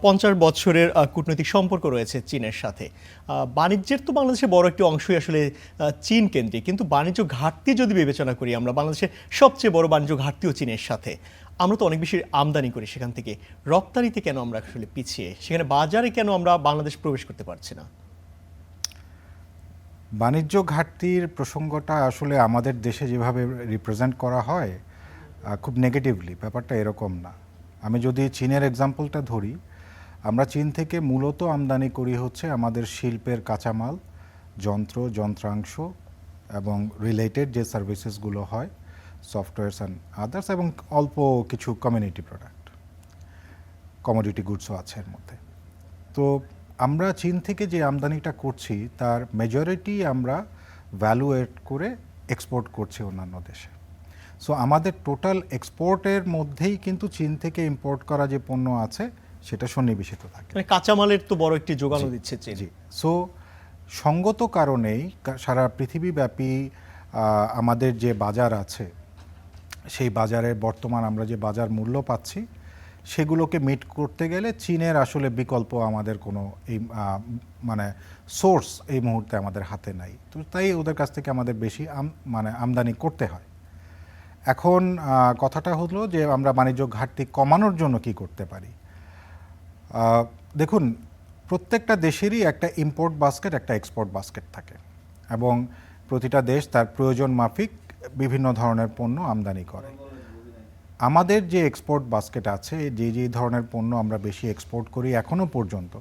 50 বছরের কূটনৈতিক সম্পর্ক রয়েছে চীনের সাথে। বাণিজ্যের তো বাংলাদেশের বড় একটি অংশই আসলে চীন কেন্দ্রিক, কিন্তু বাণিজ্য ঘাটতি যদি বিবেচনা করি আমরা, বাংলাদেশের সবচেয়ে বড় বাণিজ্য ঘাটতিও চীনের সাথে। আমরা তো অনেক বেশি আমদানি করি সেখান থেকে, রপ্তানিতে কেন আমরা আসলে পিছিয়ে, সেখানে বাজারে কেন আমরা বাংলাদেশ প্রবেশ করতে পারছি না? বাণিজ্য ঘাটতির প্রসঙ্গটা আসলে আমাদের দেশে যেভাবে রিপ্রেজেন্ট করা হয় খুব নেগেটিভলি, ব্যাপারটা এরকম না। আমি যদি চীনের এক্সাম্পলটা ধরি, আমরা চীন থেকে মূলত আমদানি করি হচ্ছে আমাদের শিল্পের কাঁচামাল, যন্ত্রাংশ এবং রিলেটেড যে সার্ভিসেসগুলো হয়, সফটওয়্যারস অ্যান্ড আদার্স, এবং অল্প কিছু কমিউনিটি প্রোডাক্ট, কমোডিটি গুডসও আছে এর মধ্যে। তো আমরা চীন থেকে যে আমদানিটা করছি তার মেজরিটি আমরা ভ্যালু এড করে এক্সপোর্ট করছি অন্যান্য দেশে। সো আমাদের টোটাল এক্সপোর্টের মধ্যেই কিন্তু চীন থেকে ইম্পোর্ট করা যে পণ্য আছে সেটা সন্নিবেশিত থাকে, মানে কাঁচামালের তো বড় একটি যোগানও দিচ্ছে চীন। জি। সো সঙ্গত কারণেই সারা পৃথিবীব্যাপী আমাদের যে বাজার আছে, সেই বাজারে বর্তমান আমরা যে বাজার মূল্য পাচ্ছি সেগুলোকে মিট করতে গেলে চীনের আসলে বিকল্প আমাদের কোনো এই মানে সোর্স এই মুহূর্তে আমাদের হাতে নাই। তো তাই ওদের কাছ থেকে আমাদের বেশি আমদানি করতে হয়। এখন কথাটা হলো যে আমরা বাণিজ্য ঘাটতি কমানোর জন্য কি করতে পারি। দেখুন, প্রত্যেকটা দেশেরই একটা ইম্পোর্ট বাস্কেট, একটা এক্সপোর্ট বাস্কেট থাকে, এবং প্রতিটা দেশ তার প্রয়োজন মাফিক বিভিন্ন ধরনের পণ্য আমদানি করে। আমাদের যে এক্সপোর্ট বাস্কেট আছে, যে ধরনের পণ্য আমরা বেশি এক্সপোর্ট করি, এখনও পর্যন্ত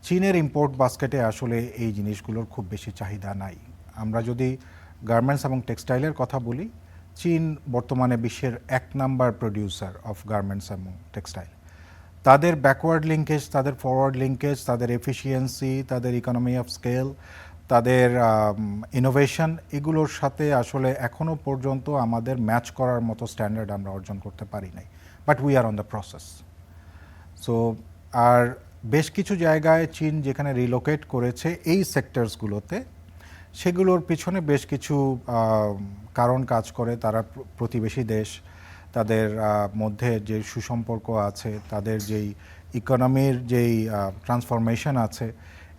চীনের ইম্পোর্ট বাস্কেটে আসলে এই জিনিসগুলোর খুব বেশি চাহিদা নাই। আমরা যদি গার্মেন্টস এবং টেক্সটাইলের কথা বলি, চীন বর্তমানে বিশ্বের 1 নাম্বার প্রডিউসার অফ গার্মেন্টস এবং টেক্সটাইল। তাদের ব্যাকওয়ার্ড লিঙ্কেজ, তাদের ফরওয়ার্ড লিঙ্কেজ, তাদের এফিসিয়েন্সি, তাদের ইকোনমি অফ স্কেল, তাদের ইনোভেশন, এগুলোর সাথে আসলে এখনও পর্যন্ত আমাদের ম্যাচ করার মতো স্ট্যান্ডার্ড আমরা অর্জন করতে পারি নাই, but we are on the process. So আর বেশ কিছু জায়গায় চীন যেখানে রিলোকেট করেছে এই সেক্টরসগুলোতে, সেগুলোর পিছনে বেশ কিছু কারণ কাজ করে। তারা প্রতিবেশী দেশ, তাদের মধ্যে যে সুসম্পর্ক আছে, তাদের যেই ইকোনমির যেই ট্রান্সফরমেশন আছে,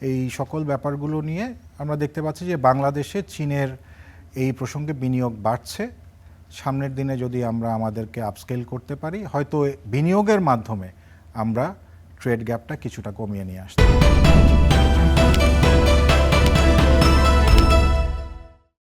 এই সকল ব্যাপারগুলো নিয়ে আমরা দেখতে পাচ্ছি যে বাংলাদেশে চীনের এই প্রসঙ্গে বিনিয়োগ বাড়ছে। সামনের দিনে যদি আমরা আমাদেরকে আপস্কেল করতে পারি, হয়তো বিনিয়োগের মাধ্যমে আমরা ট্রেড গ্যাপটা কিছুটা কমিয়ে নিয়ে আসতে পারি।